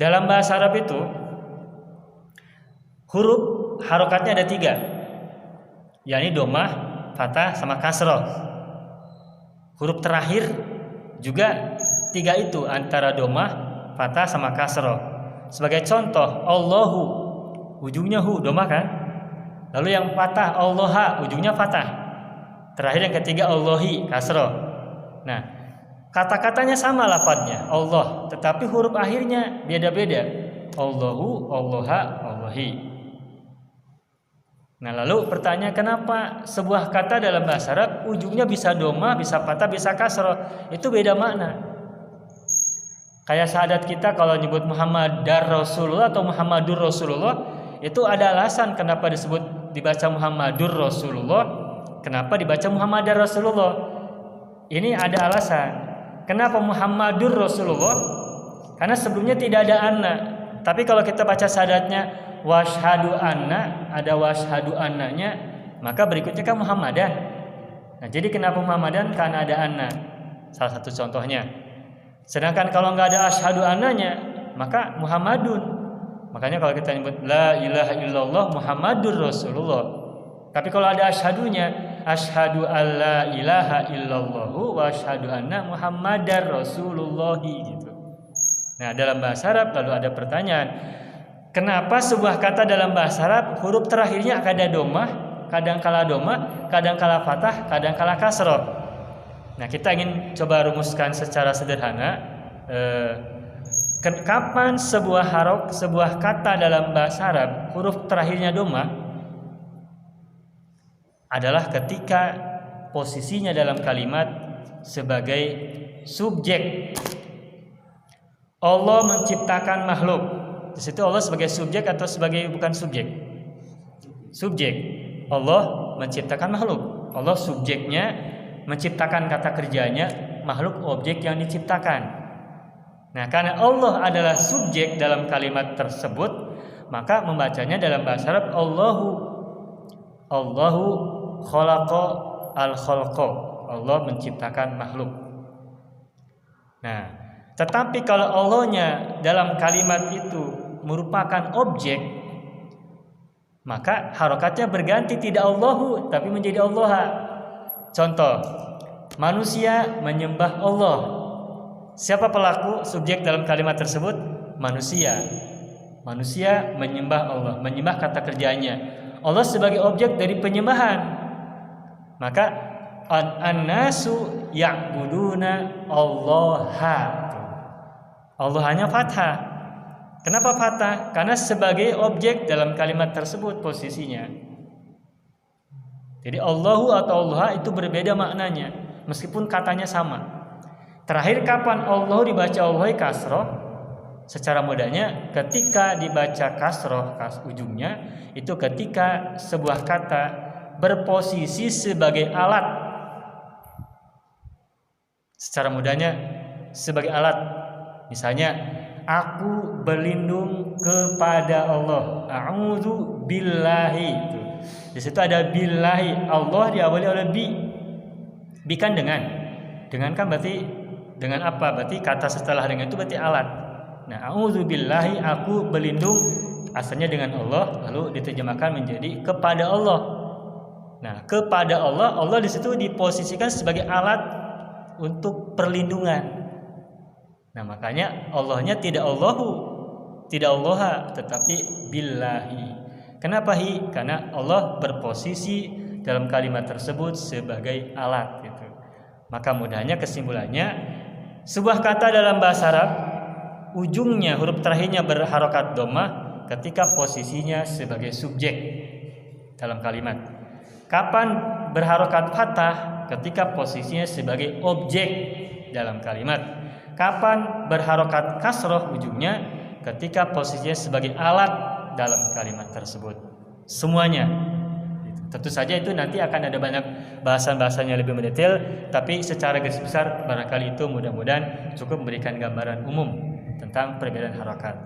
Dalam bahasa Arab itu huruf harokatnya ada 3, yakni domah, fathah, sama kasroh. Huruf terakhir juga 3 itu, antara domah, fathah, sama kasroh. Sebagai contoh, Allahu, ujungnya hu, domah kan? Lalu yang fathah, Allaha, ujungnya fathah. Terakhir yang ketiga, Allahi, kasroh. Nah, kata-katanya sama lafadznya, Allah, tetapi huruf akhirnya beda-beda. Allahu, Allaha, Allahi. Nah, lalu pertanyaan, kenapa sebuah kata dalam bahasa Arab ujungnya bisa doma, bisa fathah, bisa kasroh? Itu beda makna. Kayak syahadat kita kalau nyebut Muhammadar Rasulullah atau Muhammadur Rasulullah, itu ada alasan kenapa dibaca Muhammadur Rasulullah, kenapa dibaca Muhammadar Rasulullah. Ini ada alasan. Kenapa Muhammadur Rasulullah? Karena sebelumnya tidak ada anna. Tapi kalau kita baca syahadatnya washhadu anna, ada washhadu annanya, maka berikutnya kan Muhammadan. Nah, jadi kenapa Muhammadan? Karena ada anna. Salah satu contohnya. Sedangkan kalau nggak ada asyhadu annanya, maka Muhammadun. Makanya kalau kita nyebut la ilaha illallah Muhammadur Rasulullah. Tapi kalau ada asyhadunya, asyhadu alla ilaha illallahu wa asyhadu anna Muhammadar Rasulullah gitu. Nah, dalam bahasa Arab lalu ada pertanyaan, kenapa sebuah kata dalam bahasa Arab huruf terakhirnya ada domah, kadang-kala domah, kadang-kala fathah, kadang-kala kasroh. Nah, kita ingin coba rumuskan secara sederhana. Kapan sebuah kata dalam bahasa Arab huruf terakhirnya domah? Adalah ketika posisinya dalam kalimat sebagai subjek. Allah menciptakan makhluk. Di situ Allah sebagai subjek atau sebagai bukan subjek? Subjek. Allah menciptakan makhluk. Allah subjeknya, menciptakan kata kerjanya, makhluk objek yang diciptakan. Nah, karena Allah adalah subjek dalam kalimat tersebut, maka membacanya dalam bahasa Arab Allahu khalaqa al-khalqa. Allah menciptakan makhluk. Nah, tetapi kalau Allahnya dalam kalimat itu merupakan objek, maka harokatnya berganti, tidak Allahu tapi menjadi Allaha. Contoh, manusia menyembah Allah. Siapa pelaku subjek dalam kalimat tersebut? Manusia. Manusia menyembah Allah, menyembah kata kerjanya. Allah sebagai objek dari penyembahan. Maka an-nasu ya'buduna Allaha. Allah hanya fathah. Kenapa fathah? Karena sebagai objek dalam kalimat tersebut posisinya. Jadi Allahu atau Allah itu berbeda maknanya, meskipun katanya sama. Terakhir kapan Allah dibaca Allah kasroh? Secara mudahnya ketika dibaca kasroh ujungnya itu ketika sebuah kata berposisi sebagai alat. Secara mudahnya sebagai alat. Misalnya, aku berlindung kepada Allah. A'udzu billahi. Di situ ada billahi. Allah diawali oleh bi. Bi kan dengan. Dengan kan berarti dengan apa? Berarti kata setelah dengan itu berarti alat. Nah, a'udzu billahi, aku berlindung, asalnya dengan Allah, lalu diterjemahkan menjadi kepada Allah. Nah, kepada Allah, Allah di situ diposisikan sebagai alat untuk perlindungan. Nah, makanya Allahnya tidak Allahu, tidak Allaha, tetapi billahi. Kenapa hi? Karena Allah berposisi dalam kalimat tersebut sebagai alat gitu. Maka mudahnya kesimpulannya, sebuah kata dalam bahasa Arab ujungnya huruf terakhirnya berharokat dhammah ketika posisinya sebagai subjek dalam kalimat. Kapan berharokat fathah? Ketika posisinya sebagai objek dalam kalimat. Kapan berharokat kasroh ujungnya? Ketika posisinya sebagai alat dalam kalimat tersebut. Semuanya. Tentu saja itu nanti akan ada banyak bahasan-bahasan yang lebih mendetail, tapi secara garis besar barangkali itu mudah-mudahan cukup memberikan gambaran umum tentang perbedaan harokat.